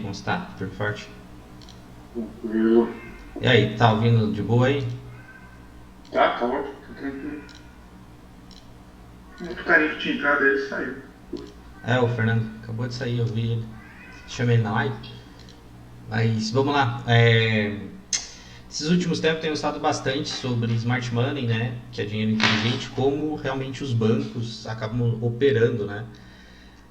como está? Firme e forte? Tranquilo. E aí, tá ouvindo de boa aí? Tá ótimo, tá tranquilo. Muito carinho que tinha entrado aí, ele saiu. É, o Fernando acabou de sair, eu vi ele. Chamei ele na live. Mas vamos lá. Esses últimos tempos tenho estado bastante sobre smart money, né? Que é dinheiro inteligente, como realmente os bancos acabam operando, né?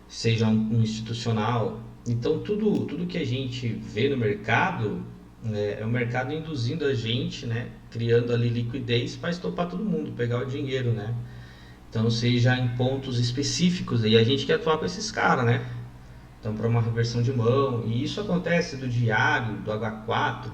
Seja um institucional. Então tudo que a gente vê no mercado é o mercado induzindo a gente, né? Criando ali liquidez para estopar todo mundo, pegar o dinheiro, né? Então, seja em pontos específicos, e a gente quer atuar com esses caras, né? Então, para uma reversão de mão, e isso acontece do diário, do H4,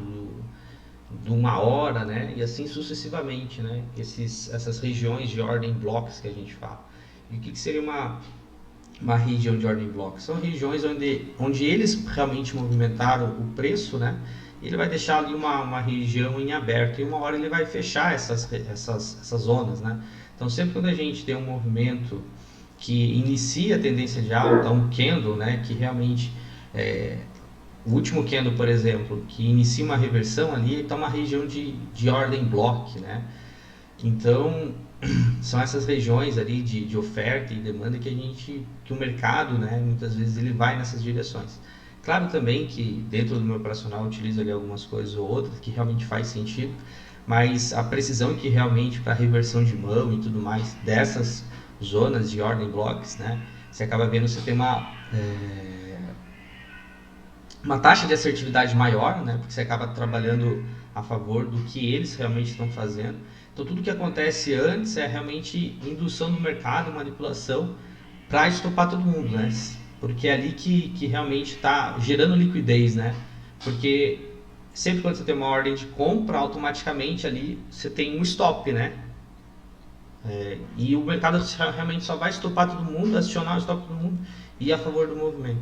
do uma hora, né? E assim sucessivamente, né? Essas regiões de ordem blocos que a gente fala. E o que seria uma região de ordem block? São regiões onde eles realmente movimentaram o preço, né? Ele vai deixar ali uma região em aberto e uma hora ele vai fechar essas zonas, né? Então sempre quando a gente tem um movimento que inicia a tendência de alta, um candle, né, que realmente o último candle, por exemplo, que inicia uma reversão ali, está uma região de ordem block, né? Então são essas regiões ali de oferta e demanda que o mercado, né, muitas vezes ele vai nessas direções. Claro também que dentro do meu operacional eu utilizo ali algumas coisas ou outras que realmente faz sentido, mas a precisão que realmente para reversão de mão e tudo mais dessas zonas de ordem blocks, né, você acaba vendo você tem uma taxa de assertividade maior, né, porque você acaba trabalhando a favor do que eles realmente estão fazendo. Então tudo que acontece antes é realmente indução do mercado, manipulação para estopar todo mundo, né? Porque é ali que realmente está gerando liquidez, né? Porque sempre quando você tem uma ordem de compra, automaticamente ali você tem um stop, né? E o mercado realmente só vai estopar todo mundo, acionar o stop todo mundo e ir a favor do movimento.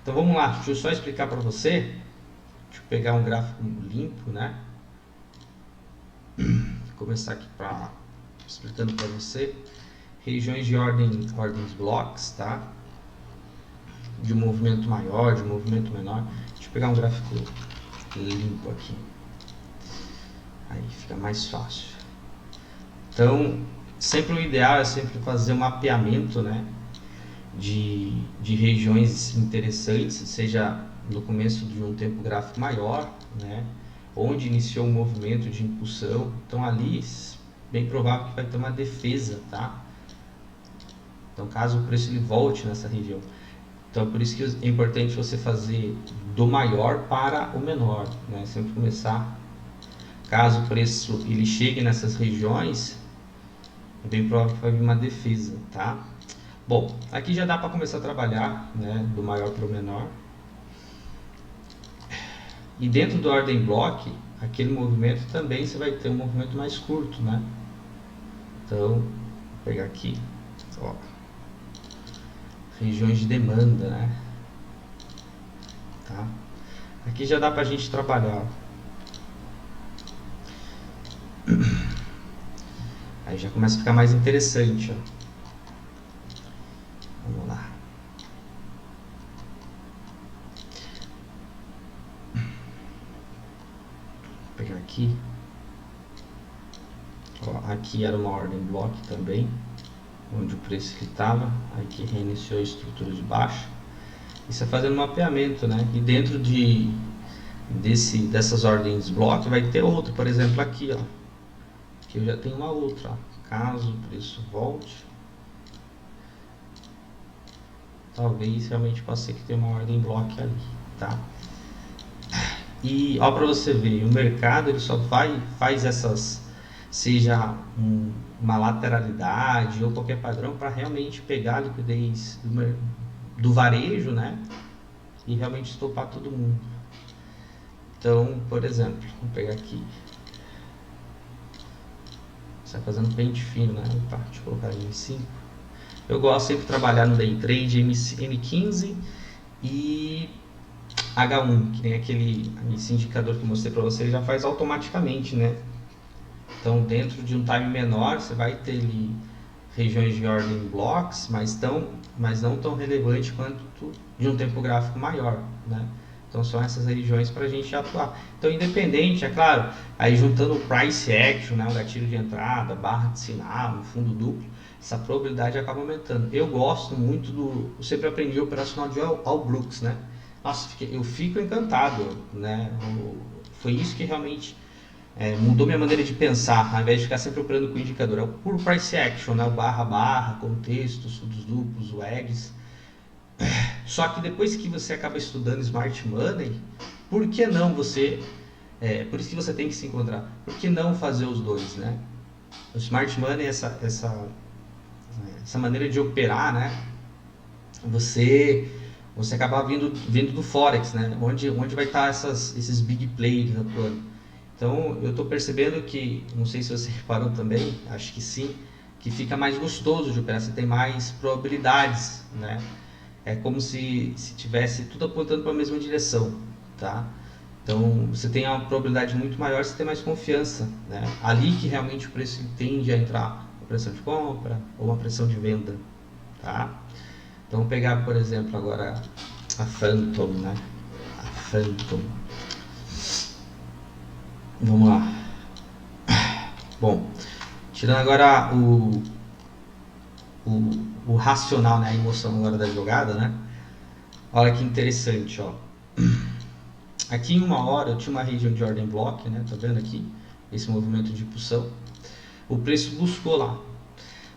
Então vamos lá, deixa eu só explicar para você. Deixa eu pegar um gráfico limpo, né? Vou começar aqui explicando para você. Regiões de ordens blocks, tá? De um movimento maior, de um movimento menor. Deixa eu pegar um gráfico limpo aqui. Aí fica mais fácil. Então, sempre o ideal é sempre fazer um mapeamento, né? De regiões interessantes, seja no começo de um tempo gráfico maior, né? Onde iniciou um movimento de impulsão. Então ali, bem provável que vai ter uma defesa, tá? Então caso o preço ele volte nessa região. Então por isso que é importante você fazer do maior para o menor, né? Sempre começar. Caso o preço ele chegue nessas regiões, é bem provável que vai vir uma defesa, tá? Bom, aqui já dá para começar a trabalhar, né? Do maior para o menor. E dentro do ordem block, aquele movimento também você vai ter um movimento mais curto, né? Então, vou pegar aqui, ó, regiões de demanda, né? Tá? Aqui já dá pra gente trabalhar. Aí já começa a ficar mais interessante, ó. Vamos lá. Vou pegar aqui. Ó, aqui era uma ordem block também, onde o preço estava, aí que reiniciou a estrutura de baixo. Isso é fazendo mapeamento, né? E dentro dessas ordens block vai ter outra, por exemplo aqui, ó. Aqui eu já tenho uma outra, ó. Caso o preço volte, talvez realmente possa ser que tenha uma ordem block ali, tá? E ó, para você ver, o mercado ele só faz essas, seja uma lateralidade ou qualquer padrão para realmente pegar a liquidez do varejo, né? E realmente estopar todo mundo. Então, por exemplo, vamos pegar aqui. Você está fazendo pente fino, né? Opa, deixa eu colocar M5. Eu gosto sempre de trabalhar no day trade M15 e H1, que nem esse indicador que eu mostrei para você, ele já faz automaticamente, né? Então, dentro de um time menor, você vai ter ali regiões de ordem blocks, mas não tão relevante quanto de um tempo gráfico maior, né? Então são essas regiões para a gente atuar. Então independente, é claro, aí juntando o price action, né, o gatilho de entrada, barra de sinal, o fundo duplo, essa probabilidade acaba aumentando. Eu gosto muito eu sempre aprendi operacional de All Brooks, né? Nossa, eu fico encantado, né? Foi isso que realmente mudou minha maneira de pensar, ao invés de ficar sempre operando com indicador. É o puro price action, né? O barra, contexto, fundos duplos, o eggs. Só que depois que você acaba estudando Smart Money, por que não você... por isso que você tem que se encontrar. Por que não fazer os dois, né? O Smart Money, essa maneira de operar, né? Você acaba vindo do Forex, né? Onde vai estar esses big players atuando. Então, eu estou percebendo que, não sei se você reparou também, acho que sim, que fica mais gostoso de operar, você tem mais probabilidades, né? É como se tivesse tudo apontando para a mesma direção, tá? Então, você tem uma probabilidade muito maior, você tem mais confiança, né? Ali que realmente o preço tende a entrar uma pressão de compra ou uma pressão de venda, tá? Então, vamos pegar, por exemplo, agora a Phantom, né? A Phantom. Vamos lá. Bom, tirando agora o racional, né? A emoção agora da jogada, né? Olha que interessante, ó. Aqui em 1 hora eu tinha uma região de ordem block, né? Tá vendo aqui? Esse movimento de impulsão. O preço buscou lá.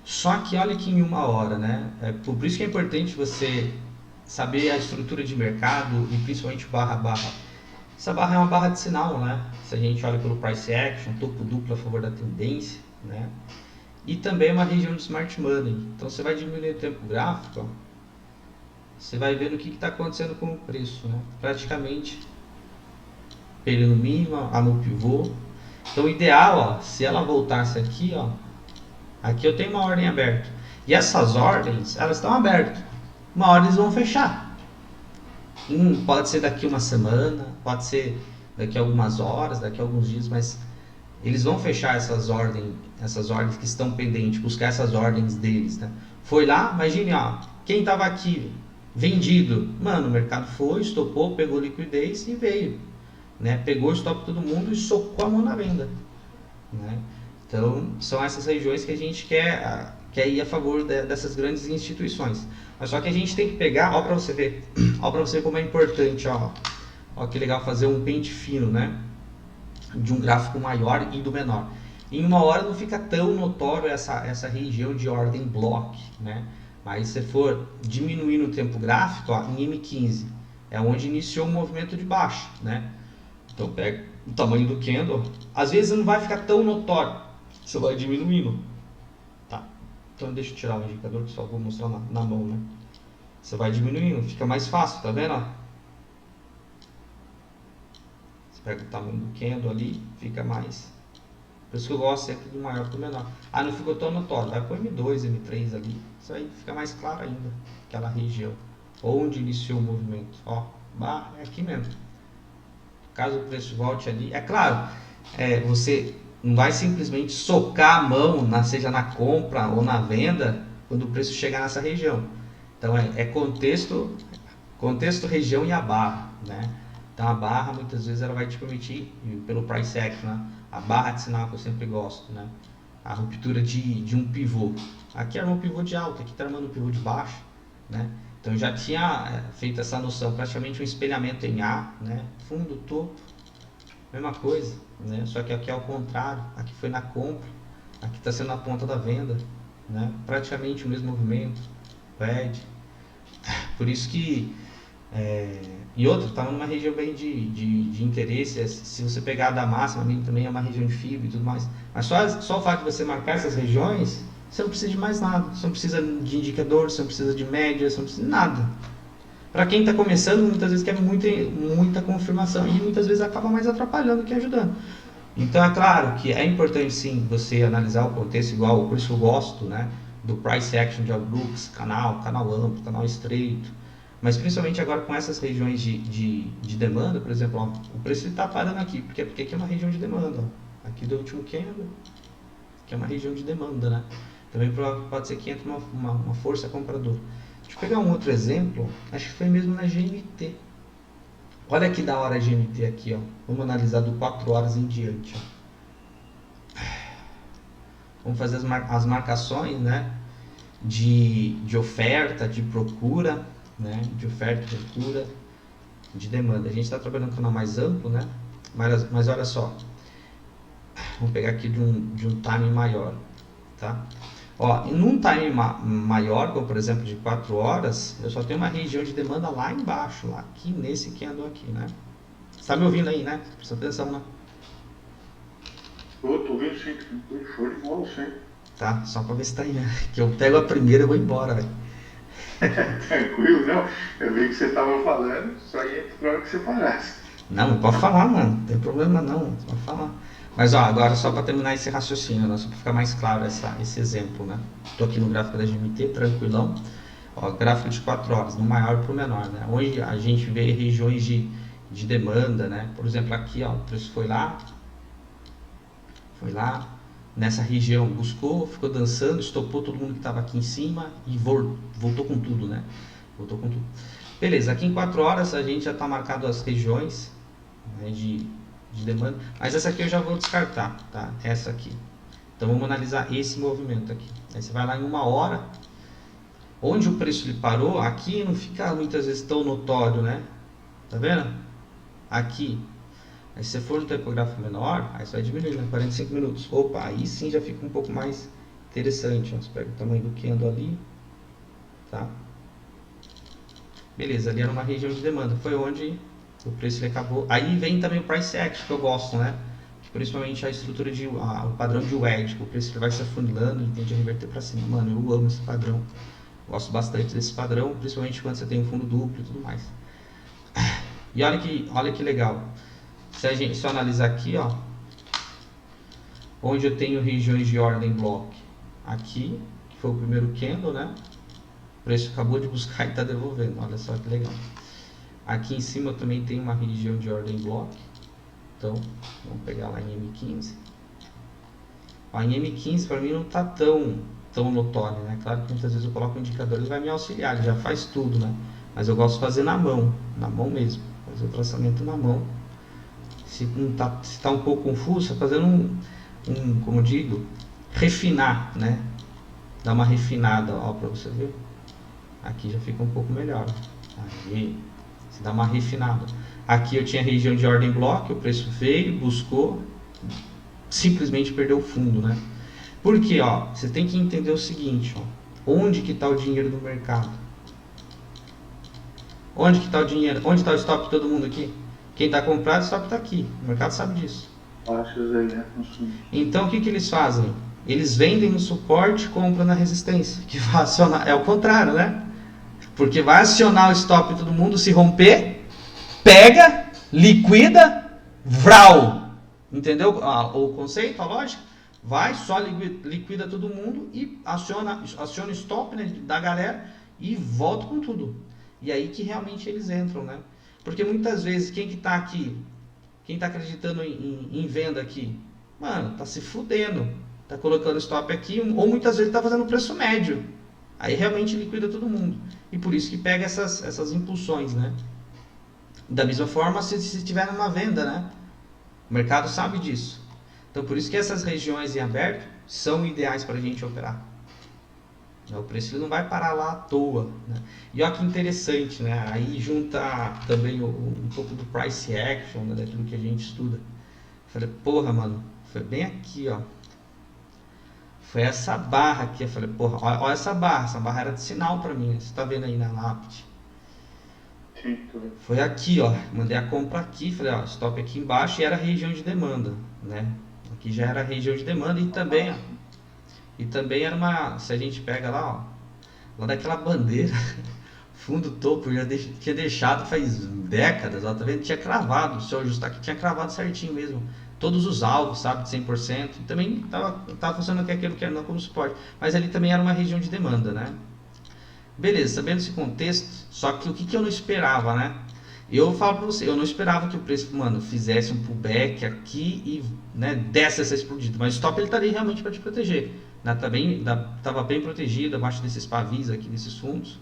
Só que olha que em 1 hora, né? Por isso que é importante você saber a estrutura de mercado e principalmente barra. Essa barra é uma barra de sinal, né? Se a gente olha pelo price action, topo duplo a favor da tendência, né? E também uma região de smart money. Então você vai diminuir o tempo gráfico, ó. Você vai vendo o que está acontecendo com o preço, né? Praticamente perdendo o mínimo, a no pivô. Então o ideal, ó, se ela voltasse aqui, ó, aqui eu tenho uma ordem aberta. E essas ordens, elas estão abertas. Uma hora eles vão fechar. Pode ser daqui uma semana, pode ser daqui a algumas horas, daqui a alguns dias, mas eles vão fechar essas ordens que estão pendentes, buscar essas ordens deles, né? Foi lá, imagine, ó, quem estava aqui vendido, mano, o mercado foi, estopou, pegou liquidez e veio, né? Pegou o stop todo mundo e socou a mão na venda, né? Então, são essas regiões que a gente quer ir a favor dessas grandes instituições. Mas só que a gente tem que pegar, ó, para você ver, ó, para você ver como é importante, ó que legal fazer um pente fino, né? De um gráfico maior e do menor. Em 1 hora não fica tão notório essa região de ordem block, né? Mas se for diminuir no tempo gráfico, ó, em M15, é onde iniciou o movimento de baixa, né? Então pega o tamanho do candle, às vezes não vai ficar tão notório, você vai diminuindo, tá? Então deixa eu tirar o indicador que só vou mostrar na mão, né? Você vai diminuindo, fica mais fácil, tá vendo? Você pega o tamanho do candle ali, fica mais. Por isso que eu gosto sempre do maior para o menor. Não ficou tão notório, vai para o M2, M3 ali, isso aí fica mais claro ainda, aquela região onde iniciou o movimento. Ó, barra é aqui mesmo. Caso o preço volte ali, é claro, você não vai simplesmente socar a mão, seja na compra ou na venda, quando o preço chegar nessa região. Então é contexto, região e a barra, né? Então a barra muitas vezes ela vai te permitir, pelo price action, né? A barra de sinal que eu sempre gosto, né? A ruptura de um pivô. Aqui armou um pivô de alta, aqui está armando um pivô de baixo, né? Então já tinha feito essa noção, praticamente um espelhamento em A, né? Fundo, topo, mesma coisa, né? Só que aqui é ao contrário, aqui foi na compra, aqui está sendo a ponta da venda, né? Praticamente o mesmo movimento, pede. Por isso que e outra, estava numa região bem de interesse. Se você pegar a da máxima, também é uma região de FIBO e tudo mais. Mas só o fato de você marcar essas regiões, você não precisa de mais nada. Você não precisa de indicador, você não precisa de média, você não precisa de nada. Para quem está começando, muitas vezes quer muita confirmação e muitas vezes acaba mais atrapalhando que ajudando. Então é claro que é importante sim você analisar o contexto igual, por isso eu gosto, né, do price action de All Brooks, canal amplo, canal estreito. Mas principalmente agora com essas regiões de demanda, por exemplo, ó, o preço está parando aqui, porque aqui é uma região de demanda. Ó. Aqui do último candle, que é uma região de demanda, né? Também pode ser que entre uma força compradora. Deixa eu pegar um outro exemplo, acho que foi mesmo na GNT. Olha que da hora a GMT aqui, ó. Vamos analisar do 4 horas em diante, ó. Vamos fazer as marcações, né? De oferta, de procura, né? De oferta, de procura, de demanda. A gente está trabalhando com um canal mais amplo, né? Mas olha só. Vamos pegar aqui de um time maior, tá? Ó, num time maior, como por exemplo de 4 horas, eu só tenho uma região de demanda lá embaixo, lá aqui nesse candle aqui, né? Você tá me ouvindo aí, né? Presta atenção, né? Tô ouvindo sim, tô show de bola, sim. Tá? Só pra ver se tá aí, né? Que eu pego a primeira e vou embora, velho. Tranquilo, não? Eu vi que você tava falando, só ia entrar que você parasse. Não, pode falar, mano. Não tem problema não. Pode falar. Mas ó, agora só para terminar esse raciocínio, né? Só para ficar mais claro esse exemplo, né? Tô aqui no gráfico da GMT, tranquilão. Ó, gráfico de 4 horas, do maior para o menor, né? Onde a gente vê regiões de demanda, né? Por exemplo, aqui, ó, o preço foi lá, nessa região, buscou, ficou dançando, estopou todo mundo que estava aqui em cima e voltou com tudo, né? Voltou com tudo. Beleza, aqui em 4 horas a gente já está marcado as regiões, né, de demanda, mas essa aqui eu já vou descartar, tá? Essa aqui. Então vamos analisar esse movimento aqui. Aí você vai lá em 1 hora, onde o preço ele parou, aqui não fica muitas vezes tão notório, né? Tá vendo? Aqui. Aí se você for no tempo gráfico menor, aí você vai diminuir, né? 45 minutos. Opa, aí sim já fica um pouco mais interessante. Ó. Você pega o tamanho do candle ali, tá? Beleza, ali era uma região de demanda. Foi onde o preço ele acabou. Aí vem também o price action, que eu gosto, né? Que principalmente a estrutura o padrão de wedge, que o preço ele vai se afunilando e tende a reverter para cima. Mano, eu amo esse padrão. Gosto bastante desse padrão, principalmente quando você tem um fundo duplo e tudo mais. E olha que legal. Se eu analisar aqui, ó, onde eu tenho regiões de ordem block, aqui, que foi o primeiro candle, né? O preço acabou de buscar e está devolvendo. Olha só que legal. Aqui em cima eu também tenho uma região de ordem block. Então, vamos pegar lá em M15. Ó, em M15 para mim não está tão notório, né? Claro que muitas vezes eu coloco o indicador, ele vai me auxiliar, ele já faz tudo, né? Mas eu gosto de fazer na mão mesmo. Fazer o traçamento na mão. Se tá um pouco confuso, fazendo como eu digo, refinar, né? Dar uma refinada, ó, para você ver. Aqui já fica um pouco melhor. Aí, se dá uma refinada. Aqui eu tinha região de ordem block, o preço veio, buscou, simplesmente perdeu o fundo, né? Porque, ó, você tem que entender o seguinte, ó, onde que está o dinheiro do mercado? Onde que está o dinheiro? Onde está o stop de todo mundo aqui? Quem está comprado, o stop está aqui. O mercado sabe disso. Baixos aí, né? Então, o que eles fazem? Eles vendem no suporte e compram na resistência. Que vai acionar. É o contrário, né? Porque vai acionar o stop de todo mundo, se romper, pega, liquida, vral. Entendeu o conceito, a lógica? Vai, só liquida todo mundo e aciona o stop, né, da galera e volta com tudo. E aí que realmente eles entram, né? Porque muitas vezes, quem que tá aqui, quem tá acreditando em venda aqui, mano, tá se fudendo. Tá colocando stop aqui, ou muitas vezes tá fazendo preço médio. Aí realmente liquida todo mundo. E por isso que pega essas impulsões, né? Da mesma forma, se tiver numa venda, né? O mercado sabe disso. Então por isso que essas regiões em aberto são ideais para a gente operar. O preço ele não vai parar lá à toa, né? E olha que interessante, né? Aí junta também um pouco do price action, né? Daquilo que a gente estuda. Falei, porra, mano, foi bem aqui, ó. Foi essa barra aqui. Eu falei, porra, olha essa barra era de sinal para mim. Você tá vendo aí na lápide? Sim, tô vendo. Foi aqui, ó. Mandei a compra aqui, falei, ó, stop aqui embaixo e era a região de demanda, né? Aqui já era a região de demanda e também, ó. E também era uma, se a gente pega lá, ó, lá daquela bandeira, fundo topo, eu já tinha deixado faz décadas, ó, tá vendo? Tinha cravado, se eu ajustar aqui, tinha cravado certinho mesmo. Todos os alvos, sabe, de 100%. E também tava funcionando aqui aquilo que era como suporte. Mas ali também era uma região de demanda, né? Beleza, sabendo esse contexto, só que o que eu não esperava, né? Eu falo pra você, eu não esperava que o preço, mano, fizesse um pullback aqui e, né, desse essa explodida. Mas o stop ele tá ali realmente para te proteger. Tava bem protegido abaixo desses pavis aqui, desses fundos.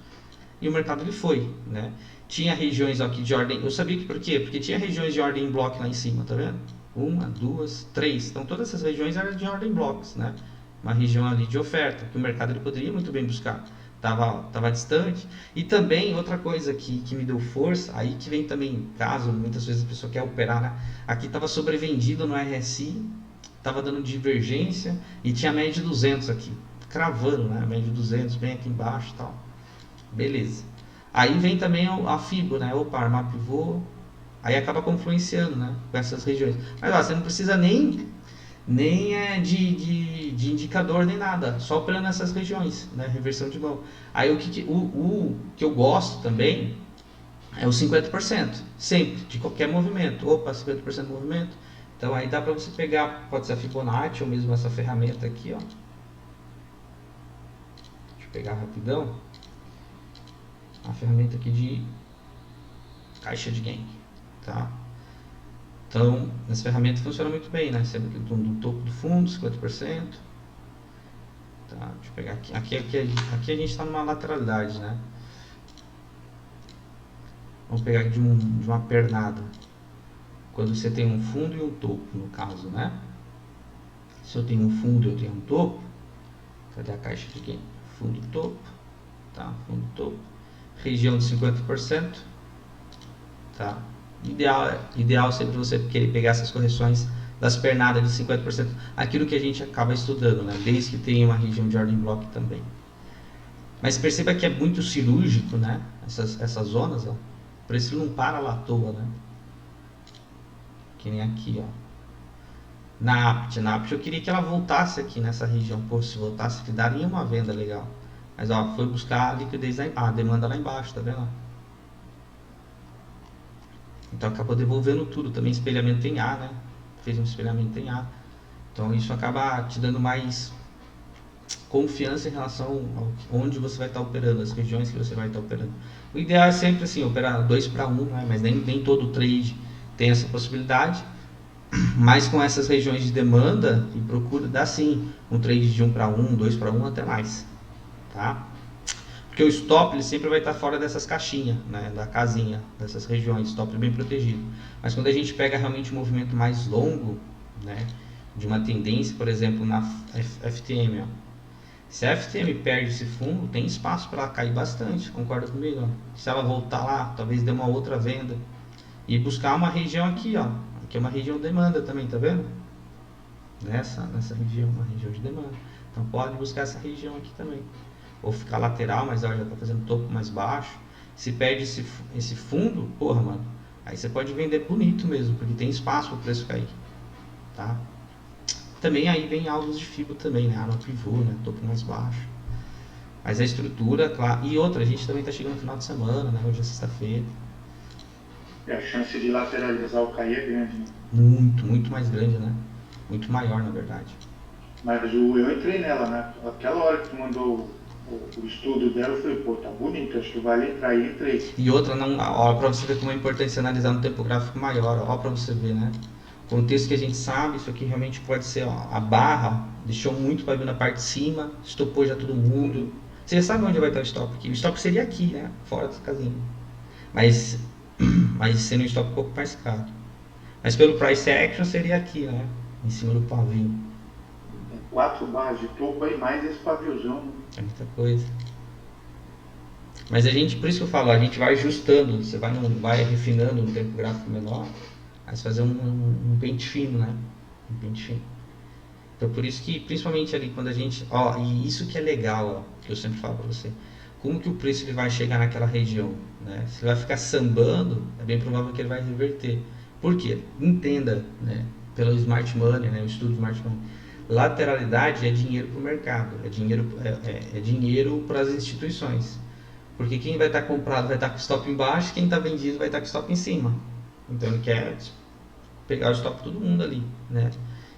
e o mercado ele foi, né? Tinha regiões aqui de ordem, eu sabia que por quê? Porque tinha regiões de ordem em bloco lá em cima, tá vendo? Uma, duas, três. Então todas essas regiões eram de ordem em blocos, né? Uma região ali de oferta, que o mercado ele poderia muito bem buscar. Tava distante. E também outra coisa que me deu força, aí que vem também, caso muitas vezes a pessoa quer operar, né? Aqui estava sobrevendido no RSI, estava dando divergência e tinha média de 200 aqui, cravando, né? Média de 200 bem aqui embaixo e tal. Beleza. Aí vem também a FIBO, né? Opa, armar pivô, aí acaba confluenciando, né? Com essas regiões. Mas ó, você não precisa nem de indicador nem nada, só operando nessas regiões, né? Reversão de mão. Aí o que eu gosto também é o 50%, sempre, de qualquer movimento. Opa, 50% de movimento. Então aí dá para você pegar, pode ser a Fibonacci ou mesmo essa ferramenta aqui, ó. Deixa eu pegar rapidão. A ferramenta aqui de caixa de gain, tá? Então, essa ferramenta funciona muito bem, né? Sempre do topo do fundo, 50%. Tá, deixa eu pegar aqui. Aqui a gente está numa lateralidade, né? Vamos pegar aqui de uma pernada. Quando você tem um fundo e um topo, no caso, né? Se eu tenho um fundo e eu tenho um topo, cadê a caixa de gain? Fundo e topo, tá? Fundo e topo. Região de 50%, tá? Ideal sempre você querer pegar essas correções das pernadas de 50%, aquilo que a gente acaba estudando, né? Desde que tenha uma região de ordem block também. Mas perceba que é muito cirúrgico, né? Essas zonas, ó. O preço não para lá à toa, né? Que nem aqui, ó. Na Apt eu queria que ela voltasse aqui nessa região. Pô, se voltasse aqui, daria uma venda legal. Mas ó, foi buscar a liquidez, a demanda lá embaixo, tá vendo? Então acabou devolvendo tudo. Também espelhamento em A, né? Fez um espelhamento em A. Então isso acaba te dando mais confiança em relação a onde você vai estar operando, as regiões que você vai estar operando. O ideal é sempre assim, operar 2 para 1, né? Mas nem todo trade tem essa possibilidade. Mas com essas regiões de demanda e procura, dá sim um trade de 1 para 1, 2 para 1, até mais. Tá? Porque o stop ele sempre vai estar fora dessas caixinhas, né, da casinha, dessas regiões, stop bem protegido. Mas quando a gente pega realmente um movimento mais longo, né, de uma tendência, por exemplo, na FTM, ó. Se a FTM perde esse fundo, tem espaço para ela cair bastante, concorda comigo? Ó? Se ela voltar lá, talvez dê uma outra venda. E buscar uma região aqui, ó. Aqui é uma região de demanda também, tá vendo? Nessa região, uma região de demanda. Então pode buscar essa região aqui também. Ou ficar lateral, mas ó, já tá fazendo topo mais baixo. Se perde esse fundo, porra, mano, aí você pode vender bonito mesmo, porque tem espaço para o preço cair, tá? Também aí vem alvos de FIBO também, né? Arma pivô, né? Topo mais baixo. Mas a estrutura, claro. E outra, a gente também tá chegando no final de semana, né? Hoje é sexta-feira. E a chance de lateralizar o cair é grande, né? Muito mais grande, né? Muito maior, na verdade. Mas eu entrei nela, né? Aquela hora que tu mandou o estudo dela, eu falei, pô, tá bonito, acho que vale entrar aí, entrei. E outra, não, ó, pra você ver como é importante você analisar no tempo gráfico maior, ó, pra você ver, né? Contexto que a gente sabe, isso aqui realmente pode ser, ó, a barra deixou muito para vir na parte de cima, estopou já todo mundo. Você já sabe onde vai estar o stop aqui. O stop seria aqui, né? Fora dessa casinha. Mas sendo um stop um pouco mais caro. Mas pelo price action seria aqui, né? Em cima do pavio. 4 barras de topo aí, mais esse paviozão. É muita coisa. Mas a gente, por isso que eu falo, a gente vai ajustando, você vai refinando no tempo gráfico menor, aí você fazer um pente fino, né? Um pente fino. Então por isso que, principalmente ali quando a gente, ó, e isso que é legal, ó, que eu sempre falo pra você, como que o preço ele vai chegar naquela região, né? Se ele vai ficar sambando, é bem provável que ele vai reverter. Por quê? Entenda, né? Pelo Smart Money, né? O estudo Smart Money. Lateralidade é dinheiro para o mercado, é dinheiro para as instituições. Porque quem vai estar comprado vai estar com stop embaixo, quem está vendido vai estar com stop em cima. Então ele quer pegar o stop de todo mundo ali, né?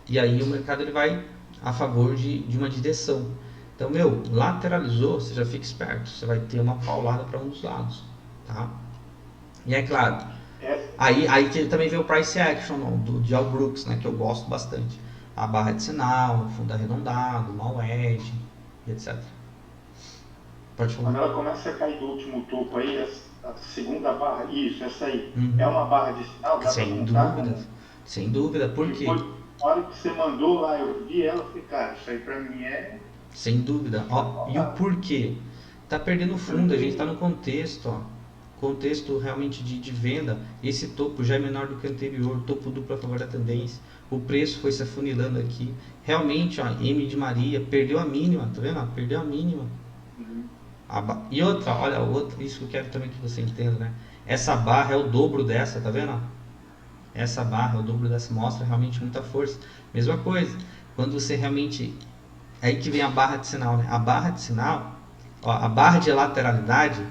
E aí o mercado ele vai a favor de uma direção. Então, lateralizou, você já fica esperto, você vai ter uma paulada para um dos lados, tá? E é claro, aí também vem o price action de Al Brooks, né, que eu gosto bastante. A barra de sinal, o fundo arredondado, mal edge, etc. Pode Quando falar. ela começa a cair do último topo aí, a segunda barra, isso, essa aí, Uhum. é uma barra de sinal, dá para Sem contar dúvida. como. Sem dúvida. Por Porque quê? foi a hora que você mandou lá, eu vi ela, falei, cara, isso aí pra mim é. Sem dúvida. Ó, e o porquê? Tá perdendo fundo, a gente tá no contexto, ó. Contexto realmente de venda. Esse topo já é menor do que o anterior, topo duplo a favor da tendência. O preço foi se afunilando aqui. Realmente, ó, M de Maria perdeu a mínima, tá vendo? Perdeu a mínima. E outra, olha, outra, isso que eu quero também que você entenda, né? Essa barra é o dobro dessa, tá vendo? Essa barra é o dobro dessa, mostra realmente muita força. Mesma coisa, quando você realmente. É aí que vem a barra de sinal, né? A barra de sinal, ó, a barra de lateralidade,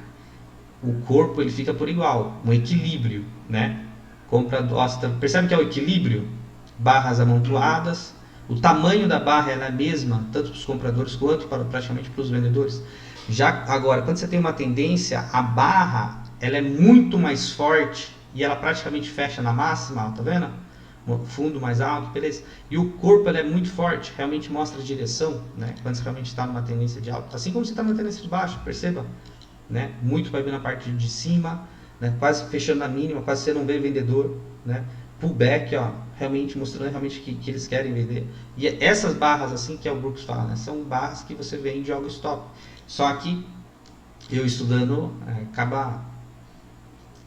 o corpo ele fica por igual, um equilíbrio, né? Percebe que é o equilíbrio? Barras amontoadas, o tamanho da barra é a mesma, tanto para os compradores quanto praticamente para os vendedores. Já agora, quando você tem uma tendência, a barra ela é muito mais forte e ela praticamente fecha na máxima, tá vendo? Fundo mais alto, beleza. E o corpo ele é muito forte, realmente mostra a direção, né? Quando você realmente está numa tendência de alto, assim como você está numa tendência de baixo, perceba, né? Muito vai vir na parte de cima, né? Quase fechando na mínima, quase você não vê vendedor, né? Pullback, ó, realmente mostrando realmente que eles querem vender. E essas barras assim que é o Brooks fala, né? São barras que você vende e joga stop. Só que eu estudando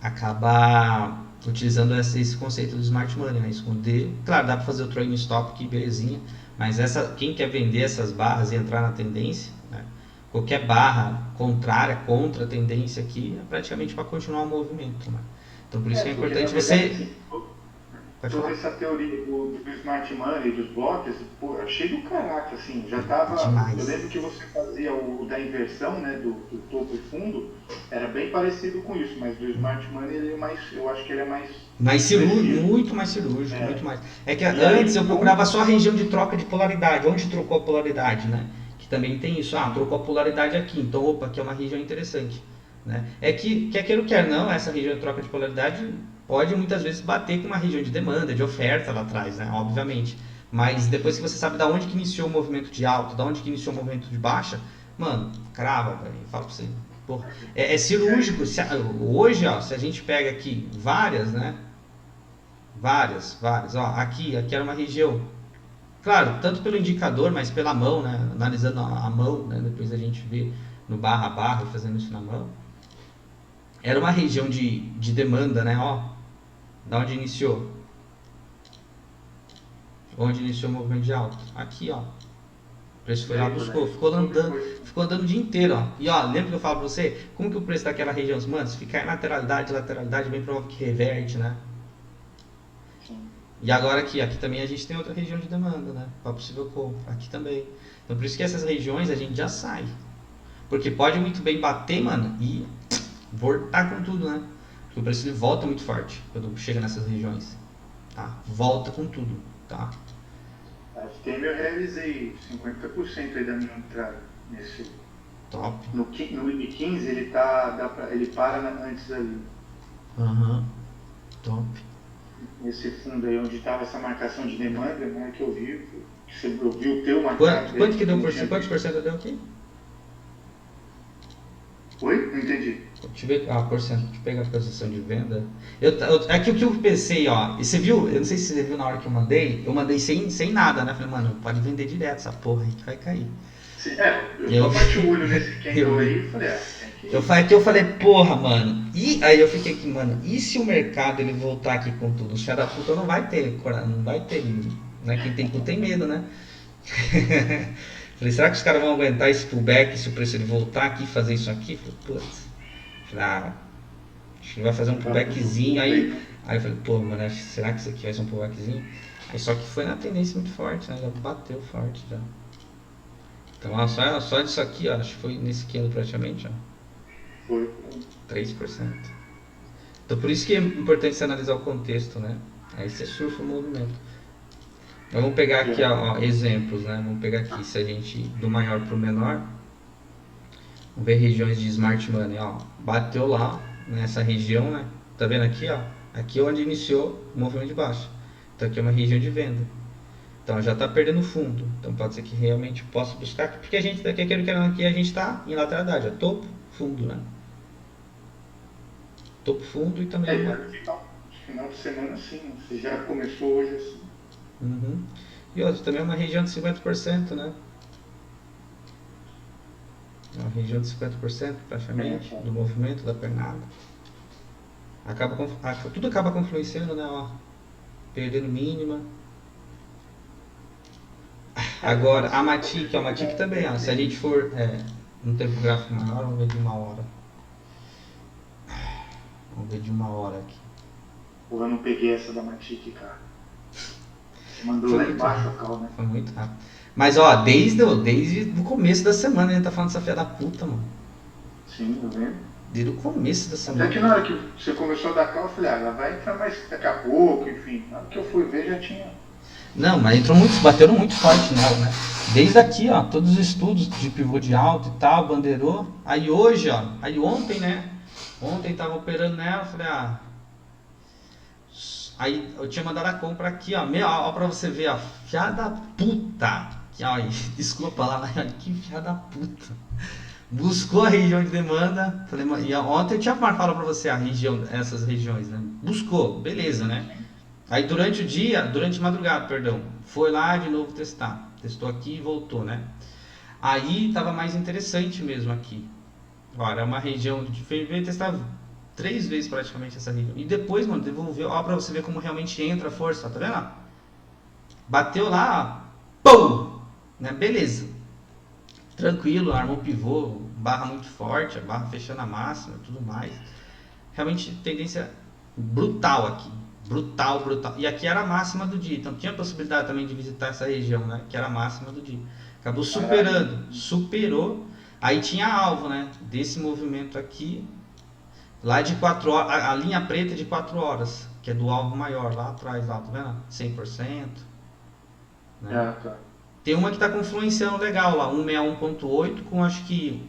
acaba utilizando esse conceito do smart money, né? Esconder, claro, dá para fazer o trailing stop que belezinha, mas quem quer vender essas barras e entrar na tendência, né? Qualquer barra contrária, contra a tendência aqui, é praticamente para continuar o movimento, né? Então por isso que é Porque, importante na verdade, você... assim, Pode toda falar. essa teoria do smart money, dos blocos, pô, eu achei do caraca, assim, já tava. Demais. Eu lembro que você fazia o da inversão, né, do topo e fundo, era bem parecido com isso, mas do smart money ele é mais, eu acho que ele é mais Mais cirúrgico, preciso. muito mais cirúrgico, muito mais. É que E antes aí, eu procurava só a região de troca de polaridade, onde trocou a polaridade, né? Que também tem isso, trocou a polaridade aqui, então opa, aqui é uma região interessante. Né? É que quer queira ou quer não, essa região de troca de polaridade pode muitas vezes bater com uma região de demanda, de oferta lá atrás, né? Obviamente. Mas depois que você sabe da onde que iniciou o movimento de alta, da onde que iniciou o movimento de baixa, mano, crava, velho. Fala pra você. Porra, é cirúrgico. Hoje, ó, se a gente pega aqui várias, né? Várias. Ó, aqui era uma região. Claro, tanto pelo indicador, mas pela mão, né? Analisando a mão, né? Depois a gente vê no barra a barra fazendo isso na mão. Era uma região de demanda, né? Ó, da onde iniciou. Onde iniciou o movimento de alta. Aqui, ó. O preço foi lá, buscou, ficou andando o dia inteiro, ó. E ó, lembra que eu falo pra você? Como que o preço daquela região, mano, se ficar em lateralidade, é bem provável que reverte, né? E agora aqui também a gente tem outra região de demanda, né? Para possível compra, aqui também. Então por isso que essas regiões a gente já sai. Porque pode muito bem bater, mano, e voltar com tudo, né? Porque o preço ele volta muito forte quando chega nessas regiões, tá? Volta com tudo, tá? A FTM eu realizei 50% aí da minha entrada nesse. Top. No I15 ele ele para antes ali. Top. Nesse fundo aí onde estava essa marcação de demanda, né, que eu vi o teu marcado. Quanto que deu por cento? Quantos por cento deu aqui? Oi? Não entendi. Deixa eu ver, porcento. Deixa eu pegar a posição de venda. Aqui o que eu pensei, ó. E você viu? Eu não sei se você viu na hora que eu mandei sem nada, né? Falei, mano, pode vender direto essa porra aí que vai cair. Sim, eu só bati o olho nesse candle aí e falei, eu falei, porra, mano. E aí eu fiquei aqui, mano, e se o mercado ele voltar aqui com tudo? Os filhos da puta não vai ter, né? Quem tem cu tem medo, né? Falei, será que os caras vão aguentar esse pullback se o preço ele voltar aqui e fazer isso aqui? Falei, putz. Acho que vai fazer um pullbackzinho aí eu falei, pô, mano, será que isso aqui vai ser um pullbackzinho? Aí só que foi na tendência muito forte, né? Já bateu forte já. Então ó, só disso aqui, ó, acho que foi nesse candle praticamente, ó. Foi 3%. Então por isso que é importante você analisar o contexto, né? Aí você surfa o movimento. Então, vamos pegar aqui ó, exemplos, né? Vamos pegar aqui se a gente do maior para o menor. Vamos ver regiões de smart money, ó. Bateu lá nessa região, né? Tá vendo aqui, ó? Aqui é onde iniciou o movimento de baixa. Então aqui é uma região de venda. Então já está perdendo fundo. Então pode ser que realmente possa buscar, porque a gente aqui, aqui a gente está em lateralidade, é topo, fundo, né? Topo, fundo e também uma. Final de semana sim, você já começou hoje assim. Uhum. E outra, também é uma região de 50%, né? É uma região de 50% praticamente do movimento da pernada. Tudo acaba confluenciando, né? Ó, perdendo mínima. Agora, a Matic também, ó, se a gente for um tempo gráfico maior, vamos ver de uma hora. Vamos ver de uma hora aqui. Pô, eu não peguei essa da Matic, cara. Você mandou lá embaixo a cal, né? Foi muito rápido. Mas ó, desde o começo da semana a gente tá falando dessa filha da puta, mano. Sim, eu lembro. Desde o começo da semana. Até que na hora que você começou a dar cal, eu falei, ela vai entrar mais daqui a pouco, enfim. Na hora que eu fui ver já tinha. Não, mas bateram muito forte nela, né? Desde aqui, ó, todos os estudos de pivô de alta e tal, bandeirou. Aí hoje, ó, aí ontem, né? Ontem tava operando nela, falei, aí eu tinha mandado a compra aqui, ó, pra você ver, ó, filha da puta. Ó, desculpa lá, mas que filha da puta. Buscou a região de demanda, falei, e ontem eu tinha marcado pra você a região, essas regiões, né? Buscou, beleza, né? Aí durante a madrugada, perdão, foi lá de novo testar. Testou aqui e voltou, né? Aí tava mais interessante mesmo aqui. Olha, é uma região de veio testar 3 vezes praticamente essa região. E depois, mano, devolveu, ó, pra você ver como realmente entra a força, ó, tá vendo? Bateu lá, ó, pum! Né? Beleza. Tranquilo, armou pivô, barra muito forte, a barra fechando a máxima e tudo mais. Realmente tendência brutal aqui. Brutal. E aqui era a máxima do dia, então tinha a possibilidade também de visitar essa região, né? Que era a máxima do dia. Acabou superou. Aí tinha alvo, né? Desse movimento aqui, lá de 4 horas, a linha preta de 4 horas, que é do alvo maior, lá atrás, lá, tá vendo? 100%. Né? Tá. Tem uma que está com influenciando legal lá, 161.8 com acho que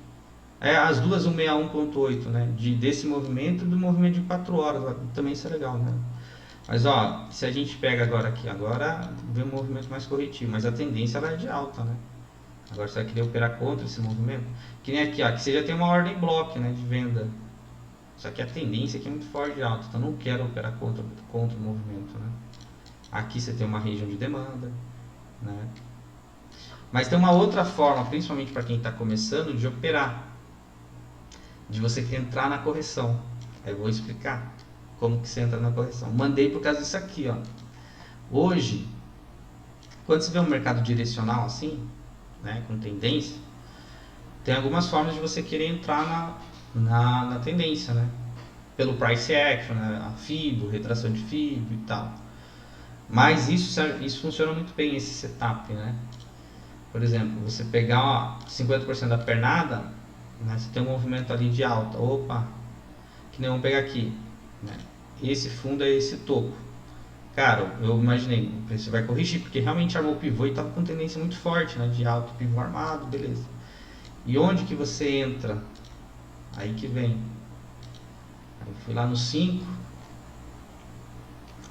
as duas 161.8, né? Desse movimento e do movimento de 4 horas, lá, também isso é legal, né? Mas ó, se a gente pega agora vê um movimento mais corretivo, mas a tendência ela é de alta, né? Agora você vai querer operar contra esse movimento. Que nem aqui, ó, que você já tem uma ordem block, né, de venda. Só que a tendência aqui é muito forte de alta, então não quero operar contra o movimento, né? Aqui você tem uma região de demanda, né? Mas tem uma outra forma, principalmente para quem está começando, de operar. De você entrar na correção. Aí eu vou explicar como que você entra na correção. Mandei por causa disso aqui, ó. Hoje, quando você vê um mercado direcional assim, né, com tendência, tem algumas formas de você querer entrar na tendência, né? Pelo price action, né? A FIBO, retração de FIBO e tal. Mas isso funciona muito bem, esse setup, né? Por exemplo, você pegar 50% da pernada, né, você tem um movimento ali de alta. Opa, que nem vamos pegar aqui, né? Esse fundo é esse topo. Cara, eu imaginei, o preço vai corrigir, porque realmente armou o pivô e estava com tendência muito forte, né? De alto, pivô armado, beleza. E onde que você entra? Aí que vem. Eu fui lá no 5.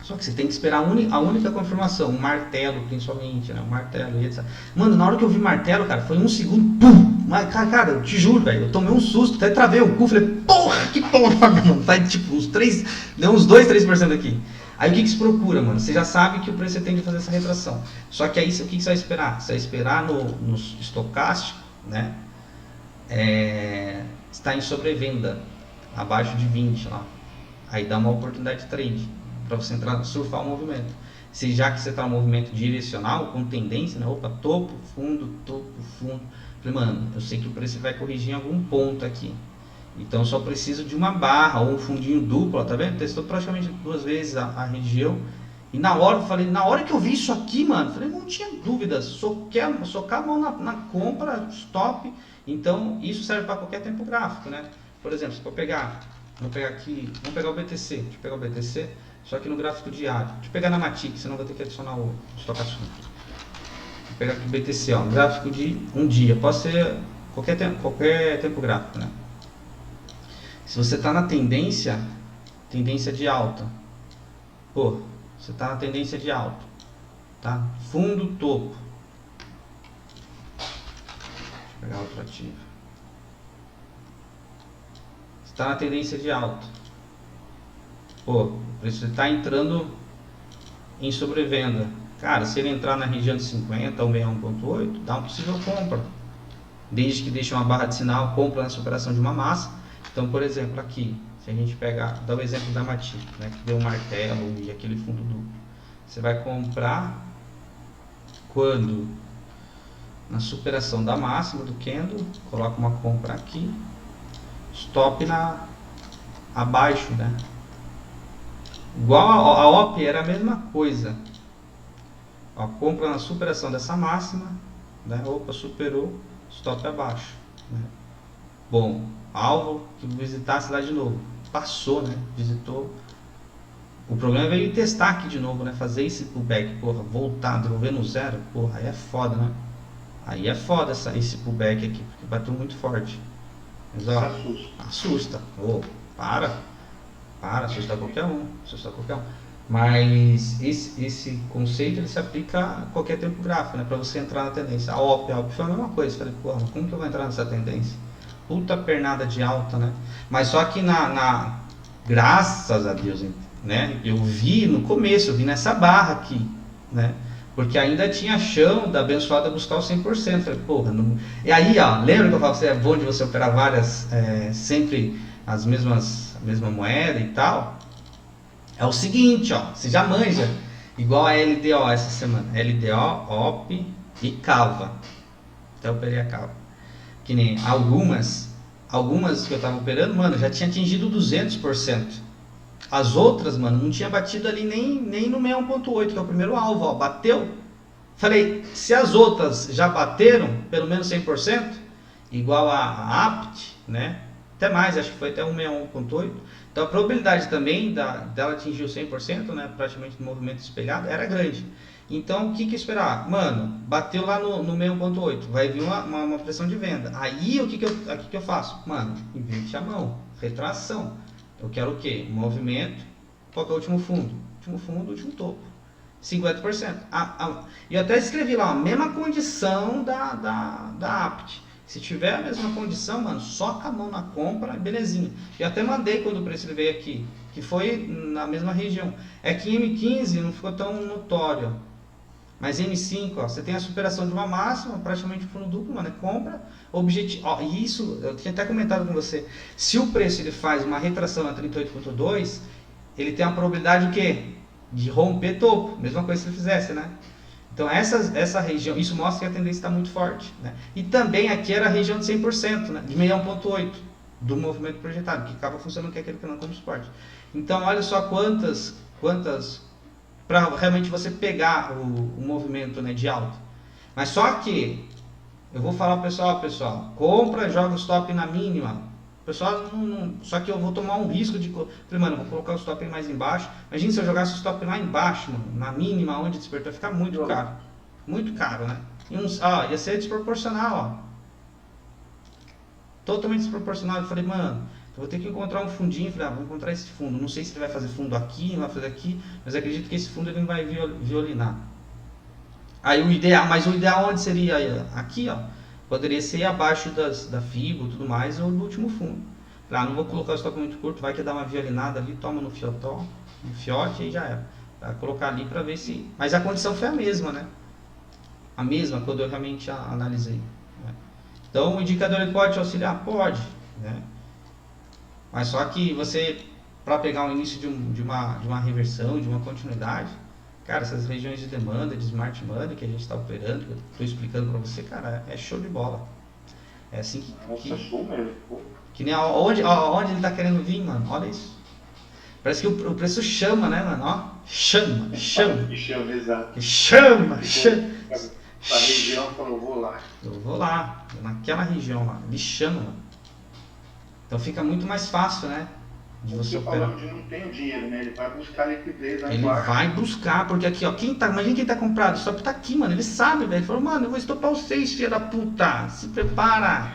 Só que você tem que esperar a única confirmação, um martelo principalmente, né? Um martelo e etc. Mano, na hora que eu vi martelo, cara, foi 1 segundo, pum! Mas, cara, eu te juro, velho, eu tomei um susto, até travei o cu, falei, porra, que porra, mano. Tá tipo, deu uns 2, 3% aqui. Aí o que se procura, mano? Você já sabe que o preço tende a fazer essa retração. Só que aí o que você vai esperar? Você vai esperar no estocástico, né? Está em sobrevenda, abaixo de 20 lá. Aí dá uma oportunidade de trade para você entrar, surfar o movimento. Já que você está no movimento direcional, com tendência, né? Opa, topo, fundo. Falei, mano, eu sei que o preço vai corrigir em algum ponto aqui. Então só preciso de uma barra ou um fundinho duplo, tá vendo? Testou praticamente 2 vezes a região. E na hora que eu vi isso aqui, mano, falei, não tinha dúvida, socar a mão na compra, stop. Então isso serve para qualquer tempo gráfico, né? Por exemplo, se eu pegar, vamos pegar o BTC, deixa eu pegar o BTC, só que no gráfico diário. Deixa eu pegar na Matic, senão vou ter que adicionar o estocástico. Vou pegar aqui o BTC, ó, gráfico de um dia, pode ser qualquer tempo gráfico, né? Se você está na tendência de alta, pô, você está na tendência de alta, tá? Fundo topo. Deixa eu pegar outro ativo. Está na tendência de alta. Pô, o preço está entrando em sobrevenda. Cara, se ele entrar na região de 50 ou 61.8, dá uma possível compra. Desde que deixe uma barra de sinal, compra na superação de uma massa. Então, por exemplo, aqui, se a gente pegar, dá o exemplo da Mati, né, que deu um martelo e aquele fundo duplo. Você vai comprar quando? Na superação da máxima do candle, coloca uma compra aqui, stop abaixo, né? Igual a OP era a mesma coisa. Ó, compra na superação dessa máxima, né? Opa, superou, stop abaixo, né? Bom, alvo que visitasse lá de novo, passou, né? Visitou. O problema veio testar aqui de novo, né? Fazer esse pullback, porra, voltar, devolver no zero, porra, aí é foda, né? Aí é foda esse pullback aqui, porque bateu muito forte. Mas ó, assusta. Oh, para, assusta qualquer um, Mas esse conceito ele se aplica a qualquer tempo gráfico, né? Para você entrar na tendência. A OP foi a mesma coisa. Falei, porra, como que eu vou entrar nessa tendência? Puta pernada de alta, né? Mas só que graças a Deus, né? Eu vi no começo, eu vi nessa barra aqui, né? Porque ainda tinha chão da abençoada buscar o 100%. Falei, porra, não... E aí, ó, lembra que eu falo que é bom de você operar várias, sempre a mesma moeda e tal? É o seguinte, ó, você já manja, igual a LDO essa semana, LDO, OP e Cava. Até operei a Cava. Que nem algumas que eu tava operando, mano, já tinha atingido 200%. As outras, mano, não tinha batido ali nem no 61.8, que é o primeiro alvo, ó, bateu. Falei, se as outras já bateram, pelo menos 100%, igual a APT, né? Até mais, acho que foi até 161.8. Então a probabilidade também dela atingir o 100%, né, praticamente no movimento espelhado, era grande. Então o que esperar? Mano, bateu lá no 61.8, vai vir uma pressão de venda. Aí o que eu faço? Mano, inverte a mão, retração. Eu quero o quê? Movimento. Qual que é o último fundo? Último topo. 50%. E eu até escrevi lá, a mesma condição da APT. Se tiver a mesma condição, mano, soca a mão na compra, belezinha. Eu até mandei quando o preço ele veio aqui, que foi na mesma região. É que M15 não ficou tão notório. Mas M5, ó, você tem a superação de uma máxima, praticamente fundo duplo, mano, compra, objetivo, ó, isso, eu tinha até comentado com você, se o preço ele faz uma retração na 38.2, ele tem a probabilidade o quê? De romper topo, mesma coisa se ele fizesse, né? Então essa região, isso mostra que a tendência está muito forte, né? E também aqui era a região de 100%, né? De 61.8 do movimento projetado, que acaba funcionando que é aquele canal como suporte. Então olha só quantas para realmente você pegar o movimento, né, de alta. Mas só que eu vou falar pro pessoal, compra, joga o stop na mínima. Pessoal, só que eu vou tomar um risco de, falei, mano, vou colocar o stop mais embaixo. Imagina se eu jogasse o stop lá embaixo, mano, na mínima, onde despertou, ficar muito caro. Muito caro, né? Ia ser desproporcional, ó. Totalmente desproporcional. Eu falei, mano, eu vou ter que encontrar um fundinho. Falei, vou encontrar esse fundo. Não sei se ele vai fazer fundo aqui, não vai fazer aqui, mas acredito que esse fundo ele não vai violinar. Aí o ideal onde seria? Aqui, ó. Poderia ser abaixo da FIBO e tudo mais, ou no último fundo. Não vou colocar o stop muito curto, vai que dá uma violinada ali, toma no fiotó, no fiote, aí já era. Vai colocar ali para ver se... Mas a condição foi a mesma, né? A mesma quando eu realmente analisei. Né? Então o indicador ele pode te auxiliar? Pode, né? Mas só que você, para pegar o início de uma reversão, de uma continuidade, cara, essas regiões de demanda, de smart money que a gente está operando, que eu estou explicando para você, cara, é show de bola. É assim que nem onde ele está querendo vir, mano, olha isso. Parece que o preço chama, né, mano, ó, chama. Exato. Chama. A região falou, eu vou lá. Naquela região lá, ele chama, mano. Então fica muito mais fácil, né? De você operar. Falando de não tem o dinheiro, né? Ele vai buscar liquidez lá Ele embaixo. vai buscar, porque aqui, ó, imagina quem tá comprado, só tá aqui, mano, ele sabe, velho. Ele falou, mano, eu vou estopar os 6, filha da puta, se prepara,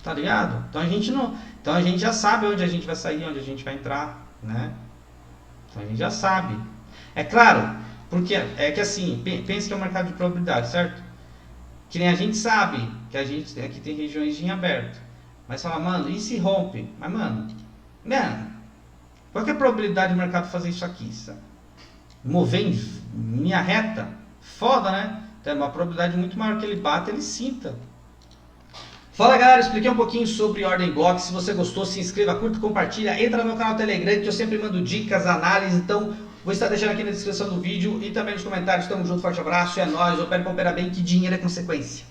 tá ligado? Então a gente já sabe onde a gente vai sair, onde a gente vai entrar, né? Então a gente já sabe. É claro, Porque é que assim, pensa que é um mercado de probabilidade, certo? Que nem a gente sabe que a gente aqui tem regiões em aberto. Mas fala, mano, e se rompe? Mas, mano, qual que é a probabilidade do mercado fazer isso aqui, sabe? Mover em linha reta? Foda, né? Tem uma probabilidade muito maior que ele bata, ele sinta. Fala galera, expliquei um pouquinho sobre ordem block. Se você gostou, se inscreva, curta, compartilha, entra no meu canal Telegram que eu sempre mando dicas, análises. Então vou estar deixando aqui na descrição do vídeo e também nos comentários. Tamo junto, forte abraço, é nóis, opera bem que dinheiro é consequência.